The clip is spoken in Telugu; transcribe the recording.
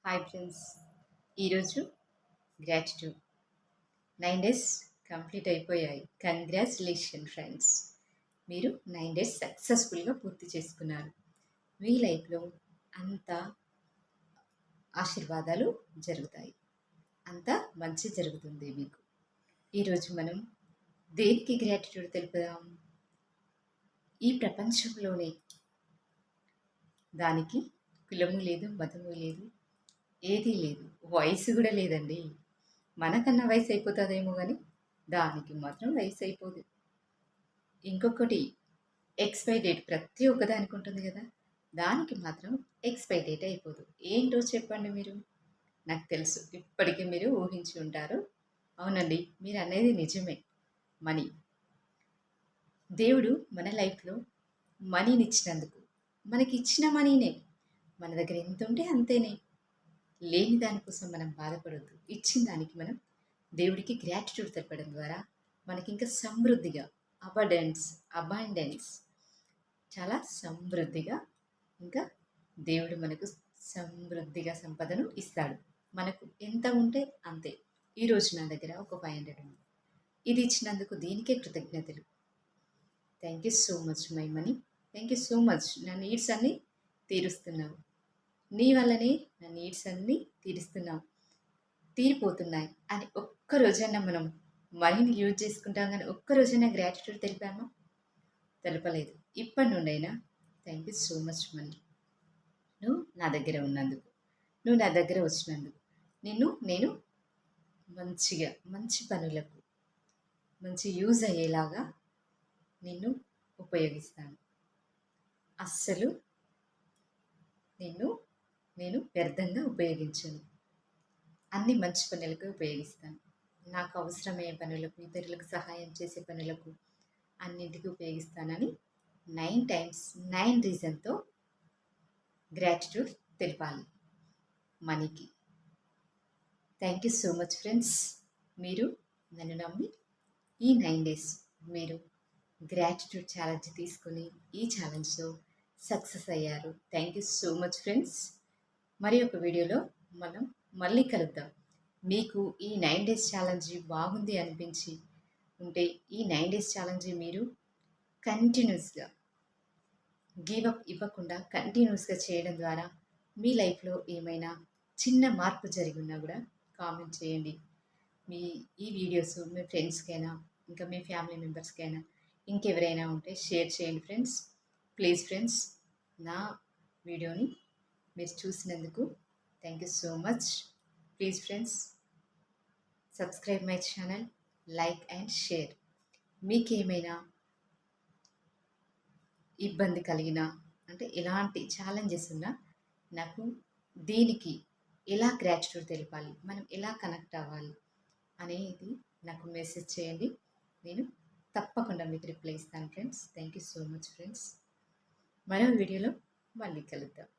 హాయ్ ఫ్రెండ్స్, ఈరోజు గ్రాటిట్యూడ్ 9 డేస్ కంప్లీట్ అయిపోయాయి. కంగ్రాచులేషన్ ఫ్రెండ్స్, మీరు 9 డేస్ సక్సెస్ఫుల్గా పూర్తి చేసుకున్నారు. మీ లైఫ్లో అంత ఆశీర్వాదాలు జరుగుతాయి, అంత మంచి జరుగుతుంది మీకు. ఈరోజు మనం దేనికి గ్రాటిట్యూడ్ తెలుపుదాం? ఈ ప్రపంచంలోనే దానికి కులము లేదు, మతము లేదు, ఏదీ లేదు, వయసు కూడా లేదండి. మనకన్నా వయసు అయిపోతుందేమో కానీ దానికి మాత్రం వయసు అయిపోదు. ఇంకొకటి, ఎక్స్పైరీ డేట్ ప్రతి ఒక్కదానికి ఉంటుంది కదా, దానికి మాత్రం ఎక్స్పైరీ డేట్ అయిపోదు. ఏంటో చెప్పండి మీరు. నాకు తెలుసు ఇప్పటికీ మీరు ఊహించి ఉంటారు. అవునండి, మీరు అనేది నిజమే. మనీ, దేవుడు మన లైఫ్లో మనీని ఇచ్చినందుకు, మనకి ఇచ్చిన మనీనే, మన దగ్గర ఎంత ఉంటే అంతేనే. లేని దానికోసం మనం బాధపడొద్దు. ఇచ్చిన దానికి మనం దేవుడికి గ్రాటిట్యూడ్ తెలపడం ద్వారా మనకి ఇంకా సమృద్ధిగా అబాండెన్స్ చాలా సమృద్ధిగా, ఇంకా దేవుడు మనకు సమృద్ధిగా సంపదను ఇస్తాడు. మనకు ఎంత ఉంటే అంతే. ఈరోజు నా దగ్గర ఒక 500 ఉంది. ఇది ఇచ్చినందుకు దీనికే కృతజ్ఞతలు. Thank you so much my money. Thank you so much. నా నీడ్స్ అన్నీ తీరుస్తున్నావు. నీ వల్లనే నా నీడ్స్ అన్నీ తీరిపోతున్నాయి అని ఒక్క రోజైనా మనం మనీని యూజ్ చేసుకుంటాం, కానీ ఒక్క రోజైనా గ్రాటిట్యూడ్ తెలిపామా? తెలపలేదు. ఇప్పటి నుండైనా thank you so much money. నువ్వు నా దగ్గర ఉన్నందుకు, నువ్వు నా దగ్గర వచ్చినందుకు నేను మంచిగా మంచి పనులకు మంచి యూజ్ అయ్యేలాగా నిన్ను ఉపయోగిస్తాను. అస్సలు నేను వ్యర్థంగా ఉపయోగించను. అన్ని మంచి పనులకు ఉపయోగిస్తాను. నాకు అవసరమయ్యే పనులకు, ఇతరులకు సహాయం చేసే పనులకు అన్నింటికి ఉపయోగిస్తానని 9 టైమ్స్ 9 రీజన్తో గ్రాటిట్యూడ్ తెలిపాలి మనీకి. Thank you so much friends. మీరు నన్ను నమ్మి ఈ 9 డేస్ మీరు గ్రాటిట్యూడ్ ఛాలెంజ్ తీసుకుని ఈ ఛాలెంజ్తో సక్సెస్ అయ్యారు. Thank you so much friends. మరి ఒక వీడియోలో మనం మళ్ళీ కలుద్దాం. మీకు ఈ 9 డేస్ ఛాలెంజ్ బాగుంది అనిపించి ఉంటే ఈ 9 డేస్ ఛాలెంజ్ మీరు కంటిన్యూస్గా గివ్ అప్ ఇవ్వకుండా కంటిన్యూస్గా చేయడం ద్వారా మీ లైఫ్లో ఏమైనా చిన్న మార్పు జరిగి ఉన్నా కూడా కామెంట్ చేయండి. మీ ఈ వీడియోస్ మీ ఫ్రెండ్స్కైనా, ఇంకా మీ ఫ్యామిలీ మెంబర్స్కైనా, ఇంకెవరైనా ఉంటే షేర్ చేయండి ఫ్రెండ్స్. ప్లీజ్ ఫ్రెండ్స్, నా వీడియోని మీరు చూసినందుకు thank you so much. Please friends, subscribe my channel, like and share. మీకేమైనా ఇబ్బంది కలిగినా, అంటే ఎలాంటి ఛాలెంజెస్ ఉన్నా నాకు దీనికి ఎలా గ్రాటిట్యూడ్ తెలపాలి, మనం ఎలా కనెక్ట్ అవ్వాలి అనేది నాకు మెసేజ్ చేయండి. నేను తప్పకుండా మీకు రిప్లై ఇస్తాను friends. Thank you so much friends. మరో వీడియోలో మళ్ళీ కలుద్దాం.